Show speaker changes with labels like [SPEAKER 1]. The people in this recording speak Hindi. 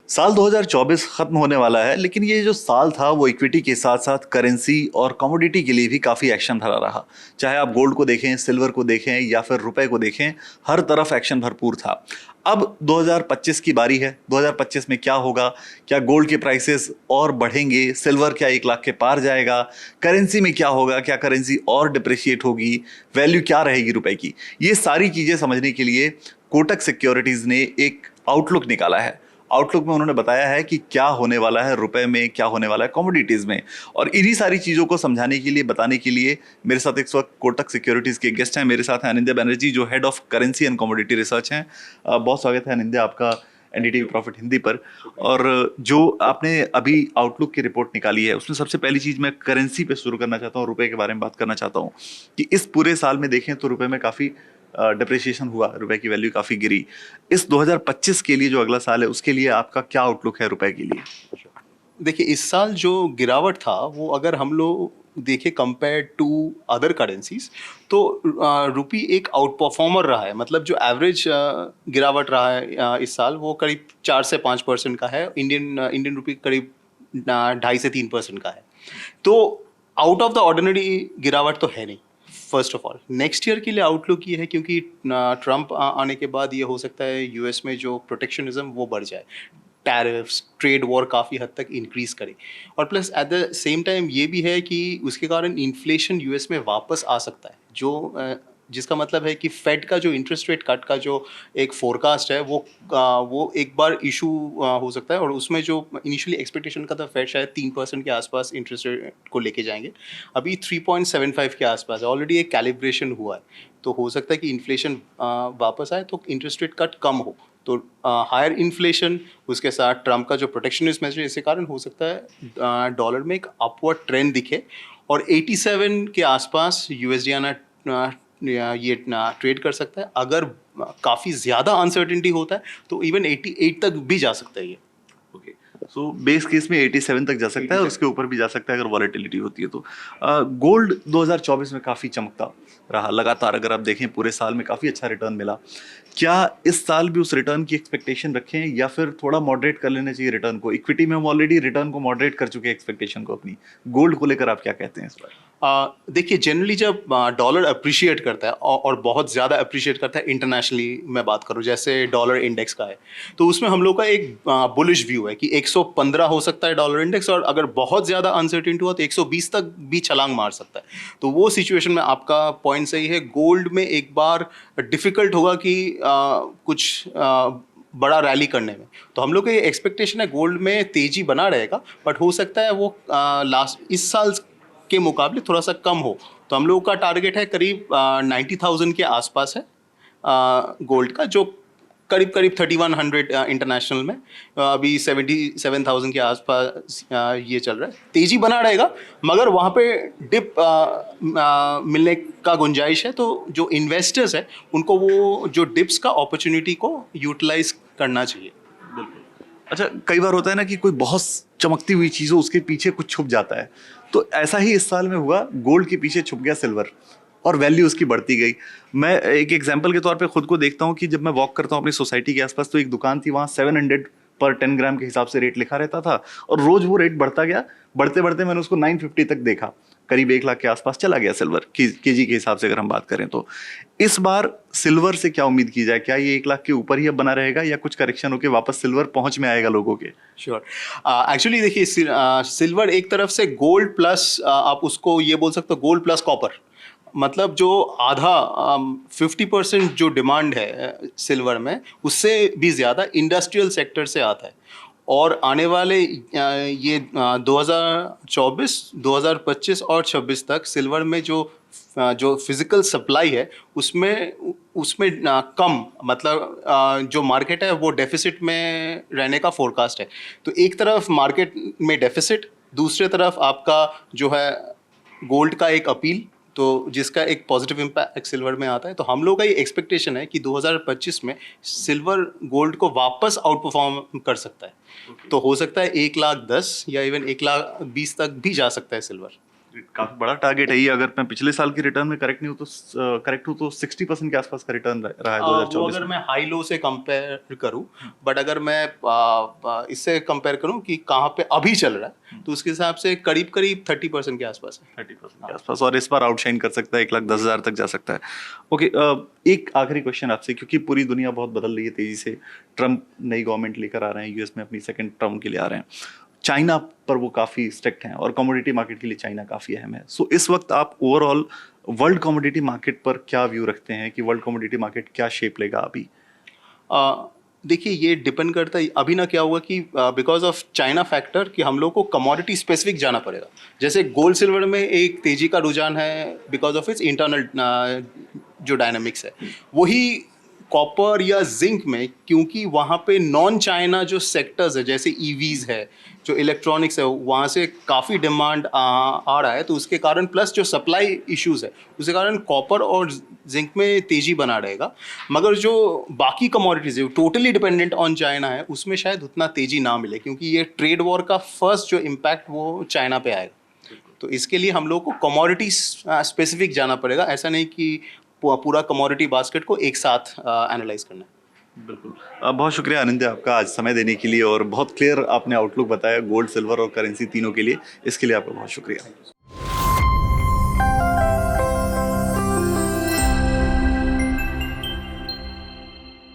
[SPEAKER 1] साल 2024 खत्म होने वाला है, लेकिन ये जो साल था वो इक्विटी के साथ साथ करेंसी और कमोडिटी के लिए भी काफ़ी एक्शन भरा रहा। चाहे आप गोल्ड को देखें, सिल्वर को देखें या फिर रुपए को देखें, हर तरफ एक्शन भरपूर था। अब 2025 की बारी है। 2025 में क्या होगा? क्या गोल्ड के प्राइसेस और बढ़ेंगे? सिल्वर क्या 1 लाख के पार जाएगा? करेंसी में क्या होगा? क्या करेंसी और डिप्रिशिएट होगी? वैल्यू क्या रहेगी रुपए की? ये सारी चीज़ें समझने के लिए कोटक सिक्योरिटीज़ ने एक आउटलुक निकाला है। आउटलुक में उन्होंने बताया है कि क्या होने वाला है रुपए में, क्या होने वाला है कमोडिटीज में। और इन्हीं सारी चीजों को समझाने के लिए, बताने के लिए मेरे साथ इस वक्त कोटक सिक्योरिटीज के गेस्ट हैं। मेरे साथ हैं अनिंद्य बनर्जी, जो head of currency and commodity research हैं। बहुत स्वागत है अनिंद्य आपका एनडीटीवी प्रॉफिट हिंदी पर। और जो आपने अभी आउटलुक की रिपोर्ट निकाली है, उसमें सबसे पहली चीज मैं करेंसी पे शुरू करना चाहता हूँ, रुपए के बारे में बात करना चाहता हूँ कि इस पूरे साल में देखें तो रुपए में काफी डिप्रिसिएशन हुआ, रुपए की वैल्यू काफी गिरी। इस 2025 के लिए जो अगला साल है उसके लिए आपका क्या आउटलुक है रुपए के लिए?
[SPEAKER 2] देखिए, इस साल जो गिरावट था वो अगर हम लोग देखें कंपेयर टू अदर करेंसीज, तो रुपी एक आउट परफॉर्मर रहा है। मतलब जो एवरेज गिरावट रहा है इस साल, वो करीब 4 से 5% का है। इंडियन रुपी करीब 2.5 से 3% का है। तो आउट ऑफ द ऑर्डिनरी गिरावट तो है नहीं। First of all, next year के लिए आउटलुक ये है, क्योंकि ट्रम्प आने के बाद ये हो सकता है यूएस में जो प्रोटेक्शनिज्म वो बढ़ जाए, टैरिफ्स, ट्रेड वॉर काफ़ी हद तक इंक्रीज करे। और plus at the same time ये भी है कि उसके कारण इन्फ्लेशन यूएस में वापस आ सकता है, जिसका मतलब है कि फेड का जो इंटरेस्ट रेट कट का जो एक फोरकास्ट है वो एक बार इशू हो सकता है। और उसमें जो इनिशियली एक्सपेक्टेशन का था, फेड शायद 3% के आसपास इंटरेस्ट रेट को लेके जाएंगे, अभी 3.75 के आसपास है। ऑलरेडी एक कैलिब्रेशन हुआ है, तो हो सकता है कि इन्फ्लेशन वापस आए तो इंटरेस्ट रेट कट कम हो, तो हायर इन्फ्लेशन, उसके साथ ट्रम्प का जो प्रोटेक्शनिस्ट मेजर, इसके कारण हो सकता है डॉलर में एक अपवर्ड ट्रेंड दिखे। और 87 के आसपास यूएसडी आना ये ट्रेड कर सकता है। अगर काफ़ी ज़्यादा अनसर्टेनिटी होता है तो इवन 88 तक भी जा सकता है ये।
[SPEAKER 1] ओके, सो बेस केस में 87 तक जा सकता है और उसके ऊपर भी जा सकता है अगर वॉलेटिलिटी होती है तो। गोल्ड 2024 में काफ़ी चमकता रहा लगातार। अगर आप देखें पूरे साल में काफ़ी अच्छा रिटर्न मिला। क्या इस साल भी उस रिटर्न की एक्सपेक्टेशन रखें या फिर थोड़ा मॉडरेट कर लेना चाहिए रिटर्न को? इक्विटी में हम ऑलरेडी रिटर्न को मॉडरेट कर चुके हैं, एक्सपेक्टेशन को अपनी। गोल्ड को लेकर आप क्या कहते हैं इस बार?
[SPEAKER 2] देखिए, जनरली जब डॉलर अप्रिशिएट करता है और बहुत ज़्यादा अप्रिशिएट करता है, इंटरनेशनली मैं बात करूँ, जैसे डॉलर इंडेक्स का है, तो उसमें हम लोग का एक बुलिश व्यू है कि 115 हो सकता है डॉलर इंडेक्स, और अगर बहुत ज़्यादा अनसर्टेनिटी हुआ तो 120 तक भी छलांग मार सकता है। तो वो सिचुएशन में आपका पॉइंट सही है। गोल्ड में एक बार डिफ़िकल्ट होगा कि कुछ बड़ा रैली करने में, तो हम लोग का ये एक्सपेक्टेशन है गोल्ड में तेज़ी बना रहेगा, बट हो सकता है वो लास्ट इस साल के मुकाबले थोड़ा सा कम हो। तो हम लोगों का टारगेट है करीब 90,000 के आसपास है गोल्ड का, जो करीब करीब 3100 इंटरनेशनल में, अभी 77,000 के आसपास ये चल रहा है। तेज़ी बना रहेगा, मगर वहाँ पे डिप मिलने का गुंजाइश है। तो जो इन्वेस्टर्स है उनको वो जो डिप्स का अपॉर्चुनिटी को यूटिलाइज करना चाहिए।
[SPEAKER 1] अच्छा, कई बार होता है ना कि कोई बहुत चमकती हुई चीज़ हो, उसके पीछे कुछ छुप जाता है। तो ऐसा ही इस साल में हुआ, गोल्ड के पीछे छुप गया सिल्वर और वैल्यू उसकी बढ़ती गई। मैं एक एग्जांपल के तौर पे खुद को देखता हूँ कि जब मैं वॉक करता हूँ अपनी सोसाइटी के आसपास, तो एक दुकान थी, वहाँ 700 पर 10 ग्राम के हिसाब से रेट लिखा रहता था और रोज वो रेट बढ़ता गया। बढ़ते बढ़ते मैंने उसको 950 तक देखा, करीब 1 लाख के आसपास चला गया सिल्वर केजी के हिसाब से अगर हम बात करें तो। इस बार सिल्वर से क्या उम्मीद की जाए? क्या ये 1 लाख के ऊपर ही अब बना रहेगा या कुछ करेक्शन होकर वापस सिल्वर पहुंच में आएगा लोगों के?
[SPEAKER 2] श्योर। एक्चुअली देखिए, सिल्वर एक तरफ से गोल्ड प्लस, आप उसको ये बोल सकते हो गोल्ड प्लस कॉपर। मतलब जो आधा 50% जो डिमांड है सिल्वर में, उससे भी ज़्यादा इंडस्ट्रियल सेक्टर से आता है। और आने वाले ये 2024, 2025 और 26 तक सिल्वर में जो फिजिकल सप्लाई है उसमें उसमें कम, मतलब जो मार्केट है वो डेफिसिट में रहने का फोरकास्ट है। तो एक तरफ मार्केट में डेफिसिट, दूसरे तरफ आपका जो है गोल्ड का एक अपील, तो जिसका एक पॉजिटिव इम्पैक्ट सिल्वर में आता है। तो हम लोग का ये एक्सपेक्टेशन है कि 2025 में सिल्वर गोल्ड को वापस आउट परफॉर्म कर सकता है। तो हो सकता है 1,10,000 या इवन 1,20,000 तक भी जा सकता है सिल्वर।
[SPEAKER 1] काफी बड़ा टारगेट है ये। अगर मैं पिछले साल की रिटर्न में करेक्ट नहीं हूँ तो करेक्ट हूँ तो 60% के आसपास का रिटर्न रहा है
[SPEAKER 2] वो
[SPEAKER 1] 2024
[SPEAKER 2] अगर
[SPEAKER 1] में।
[SPEAKER 2] मैं हाई लो से कंपेयर करूं, बट अगर मैं इससे कंपेयर करूं कि कहाँ पे अभी चल रहा है, तो उसके हिसाब से करीब करीब 30% के आसपास है।
[SPEAKER 1] 30% के आसपास, और इस बार आउटशाइन कर सकता है, 1,10,000 तक जा सकता है। ओके, एक आखिरी क्वेश्चन आपसे, क्योंकि पूरी दुनिया बहुत बदल रही है तेजी से। ट्रम्प नई गवर्नमेंट लेकर आ रहे हैं यूएस में, अपनी सेकंड टर्म के लिए आ रहे हैं। चाइना पर वो काफी स्ट्रिक्ट हैं और कमोडिटी मार्केट के लिए चाइना काफी अहम है। सो इस वक्त आप ओवरऑल वर्ल्ड कमोडिटी मार्केट पर क्या व्यू रखते हैं कि वर्ल्ड कमोडिटी मार्केट क्या शेप लेगा अभी?
[SPEAKER 2] देखिए, ये डिपेंड करता है अभी ना क्या हुआ कि बिकॉज ऑफ चाइना फैक्टर कि हम लोग को कमोडिटी स्पेसिफिक जाना पड़ेगा। जैसे गोल्ड सिल्वर में एक तेजी का रुझान है बिकॉज ऑफ इट्स इंटरनल जो डायनामिक्स है। वही कॉपर या जिंक में, क्योंकि वहाँ पे नॉन चाइना जो सेक्टर्स है जैसे ईवीज है, जो इलेक्ट्रॉनिक्स है, वहाँ से काफ़ी डिमांड आ रहा है, तो उसके कारण प्लस जो सप्लाई इश्यूज है उसके कारण कॉपर और जिंक में तेजी बना रहेगा। मगर जो बाकी कमोडिटीज़ है टोटली डिपेंडेंट ऑन चाइना है, उसमें शायद उतना तेजी ना मिले, क्योंकि ये ट्रेड वॉर का फर्स्ट जो इम्पैक्ट वो चाइना पे आएगा। तो इसके लिए हम लोग को कमोडिटी स्पेसिफिक जाना पड़ेगा, ऐसा नहीं कि पूरा कमोडिटी बास्केट को एक साथ एनालाइज करना है।
[SPEAKER 1] बिल्कुल। बहुत शुक्रिया अनिंद्य आपका आज समय देने के लिए, और बहुत क्लियर आपने आउटलुक बताया गोल्ड, सिल्वर और करेंसी तीनों के लिए। इसके लिए आपका बहुत शुक्रिया।